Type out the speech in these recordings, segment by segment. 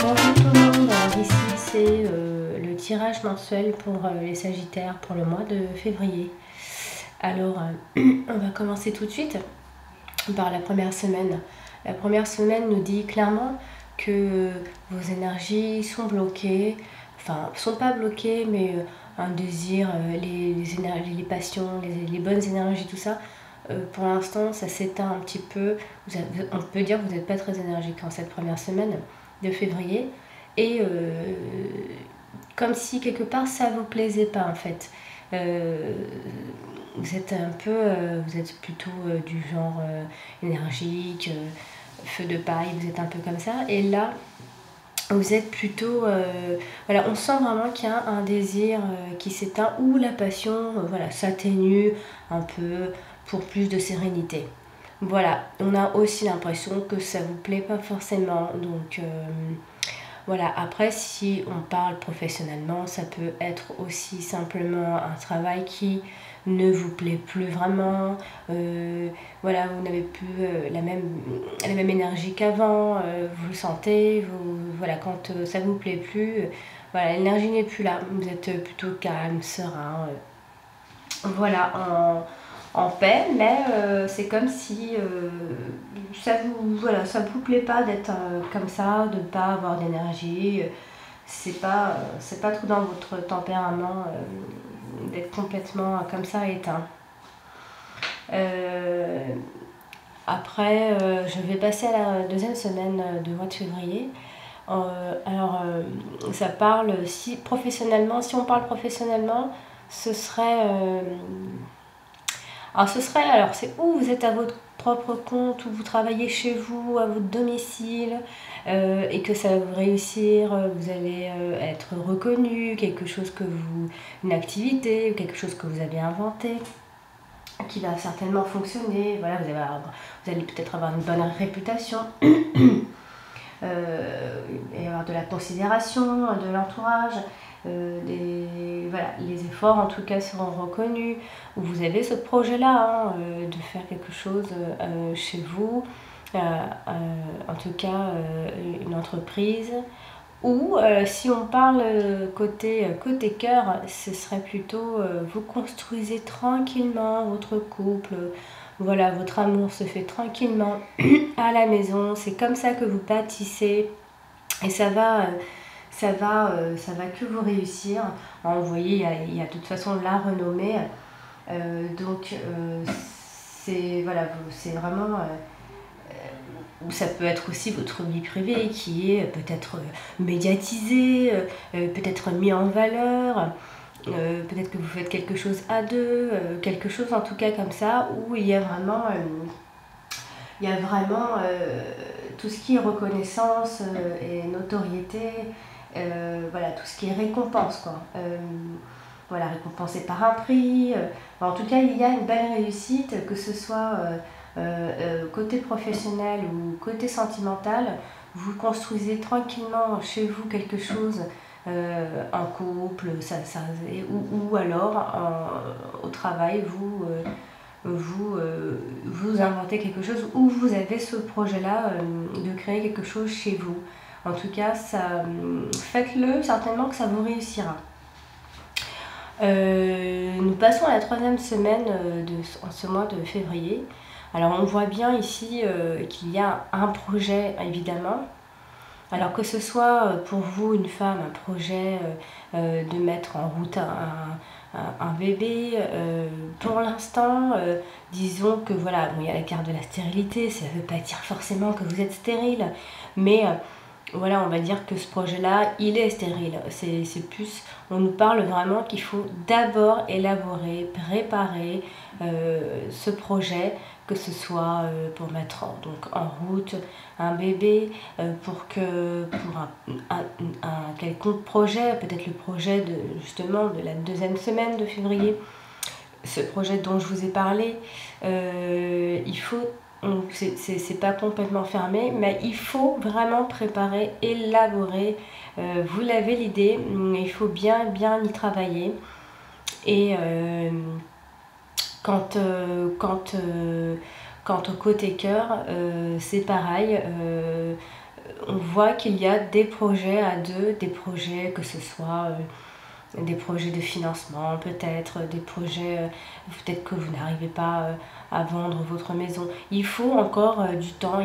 Bonjour tout le monde, alors ici c'est le tirage mensuel pour les Sagittaires pour le mois de février. Alors on va commencer tout de suite par la première semaine. La première semaine nous dit clairement que vos énergies sont bloquées, enfin sont pas bloquées mais un désir, les passions, les bonnes énergies, tout ça. Pour l'instant ça s'éteint un petit peu. On peut dire que vous n'êtes pas très énergique en cette première semaine de février et comme si quelque part ça vous plaisait pas en fait. Vous êtes un peu, vous êtes plutôt du genre énergique, feu de paille, vous êtes un peu comme ça. Et là, vous êtes plutôt, voilà, on sent vraiment qu'il y a un désir qui s'éteint ou la passion, voilà, s'atténue un peu pour plus de sérénité. Voilà, on a aussi l'impression que ça vous plaît pas forcément, donc voilà. Après, si on parle professionnellement, ça peut être aussi simplement un travail qui ne vous plaît plus vraiment, voilà, vous n'avez plus la même énergie qu'avant, vous le sentez, voilà, quand ça vous plaît plus, voilà, l'énergie n'est plus là, vous êtes plutôt calme, serein, voilà, en paix, mais c'est comme si ça vous plaît pas d'être comme ça, de ne pas avoir d'énergie, c'est pas trop dans votre tempérament d'être complètement comme ça éteint. Après, je vais passer à la deuxième semaine du mois de février. Alors, ça parle, si on parle professionnellement, ce serait... alors c'est où vous êtes à votre propre compte, où vous travaillez chez vous, à votre domicile, et que ça va vous réussir, vous allez être reconnu, une activité, quelque chose que vous avez inventé, qui va certainement fonctionner, voilà, vous allez peut-être avoir une bonne réputation, et avoir de la considération de l'entourage. Voilà, les efforts en tout cas seront reconnus. Vous avez ce projet-là, de faire quelque chose chez vous, en tout cas une entreprise. Ou si on parle côté cœur, ce serait plutôt vous construisez tranquillement votre couple. Voilà, votre amour se fait tranquillement à la maison. C'est comme ça que vous bâtissez et ça va que vous réussir. Vous voyez, il y a de toute façon la renommée. Donc c'est voilà, c'est vraiment ça peut être aussi votre vie privée qui est peut-être médiatisée, peut-être mis en valeur, peut-être que vous faites quelque chose à deux, quelque chose en tout cas comme ça où il y a vraiment tout ce qui est reconnaissance et notoriété, voilà, tout ce qui est récompense, quoi. Voilà, récompensé par un prix. En tout cas, il y a une belle réussite, que ce soit côté professionnel ou côté sentimental. Vous construisez tranquillement chez vous quelque chose, en couple, ou alors au travail, vous inventez quelque chose ou vous avez ce projet-là de créer quelque chose chez vous. En tout cas, faites-le, certainement que ça vous réussira. Nous passons à la troisième semaine en ce mois de février. Alors on voit bien ici qu'il y a un projet évidemment. Alors que ce soit pour vous, une femme, un projet de mettre en route un bébé, pour l'instant, disons que voilà, bon, il y a la carte de la stérilité, ça ne veut pas dire forcément que vous êtes stérile, mais voilà, on va dire que ce projet-là, il est stérile. C'est plus, on nous parle vraiment qu'il faut d'abord élaborer, préparer ce projet, que ce soit pour mettre en route un bébé, pour un quelconque projet, peut-être le projet justement de la deuxième semaine de février, ce projet dont je vous ai parlé, c'est pas complètement fermé, mais il faut vraiment préparer, élaborer. Vous l'avez l'idée, mais il faut bien y travailler. Et quant au côté cœur, c'est pareil. On vois qu'il y a des projets à deux, des projets que ce soit des projets de financement, peut-être des projets, peut-être que vous n'arrivez pas à vendre votre maison. Il faut encore du temps,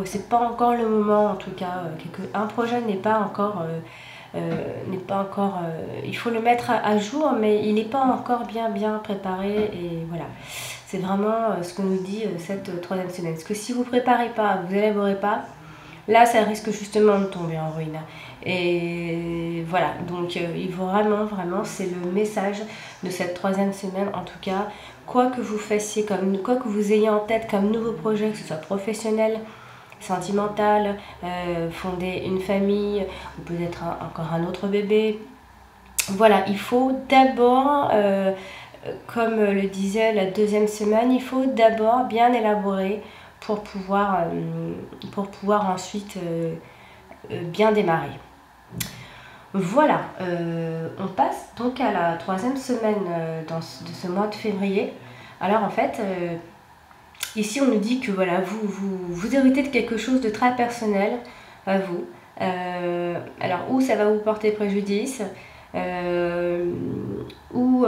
c'est pas encore le moment en tout cas. Un projet n'est pas encore, il faut le mettre à jour, mais il n'est pas encore bien préparé et voilà. C'est vraiment ce que nous dit cette troisième semaine. Parce que si vous ne préparez pas, vous n'élaborez pas, là, ça risque justement de tomber en ruine. Et voilà, donc il faut vraiment, c'est le message de cette troisième semaine. En tout cas, quoi que vous fassiez, quoi que vous ayez en tête comme nouveau projet, que ce soit professionnel, sentimental, fonder une famille, ou peut-être encore un autre bébé. Voilà, il faut d'abord, comme le disait la deuxième semaine, il faut d'abord bien élaborer pour pouvoir ensuite bien démarrer. Voilà, on passe donc à la troisième semaine de ce mois de février. Alors en fait, ici on nous dit que voilà, vous héritez de quelque chose de très personnel à vous. Alors ou ça va vous porter préjudice, ou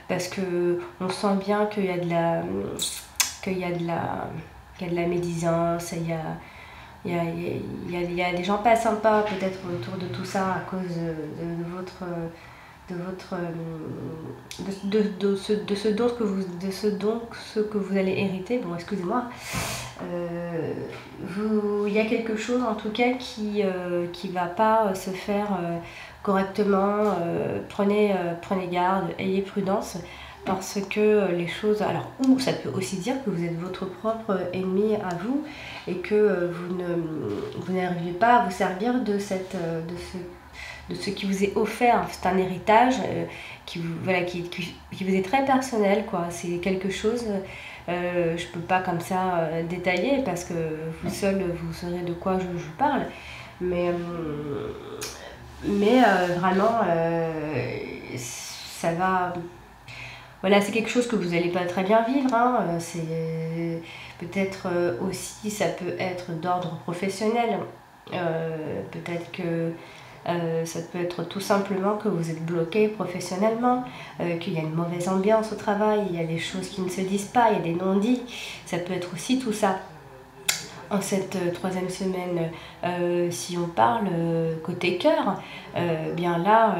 parce que on sent bien qu'il y a de la médisance, il y a des gens pas sympas peut-être autour de tout ça à cause de ce que vous allez hériter. Bon, excusez-moi. Il y a quelque chose en tout cas qui va pas se faire correctement. Prenez garde, ayez prudence. Parce que les choses... Alors, ou ça peut aussi dire que vous êtes votre propre ennemi à vous et que vous n'arrivez pas à vous servir de ce qui vous est offert. C'est un héritage qui vous est très personnel, quoi. C'est quelque chose... je peux pas comme ça détailler parce que vous seul vous saurez de quoi je parle. Mais vraiment, ça va... Voilà, c'est quelque chose que vous n'allez pas très bien vivre, hein. C'est peut-être aussi, ça peut être d'ordre professionnel. Peut-être que ça peut être tout simplement que vous êtes bloqué professionnellement, qu'il y a une mauvaise ambiance au travail, il y a des choses qui ne se disent pas, il y a des non-dits. Ça peut être aussi tout ça. En cette troisième semaine, si on parle côté cœur, bien là...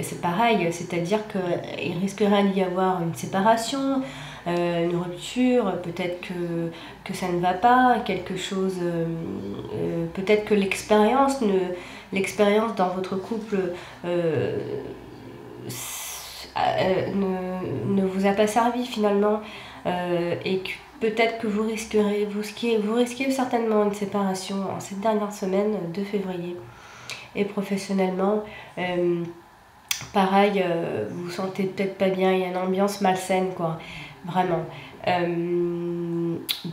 c'est pareil, c'est-à-dire qu'il risquerait d'y avoir une séparation, une rupture, peut-être que ça ne va pas, quelque chose, peut-être que l'expérience dans votre couple ne vous a pas servi finalement, et que peut-être que vous risquez certainement une séparation en cette dernière semaine de février. Et professionnellement, pareil, vous vous sentez peut-être pas bien, il y a une ambiance malsaine, quoi, vraiment.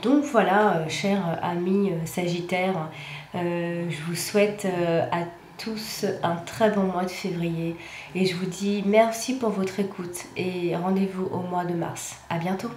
Donc voilà, chers amis Sagittaires, je vous souhaite à tous un très bon mois de février et je vous dis merci pour votre écoute et rendez-vous au mois de mars. À bientôt.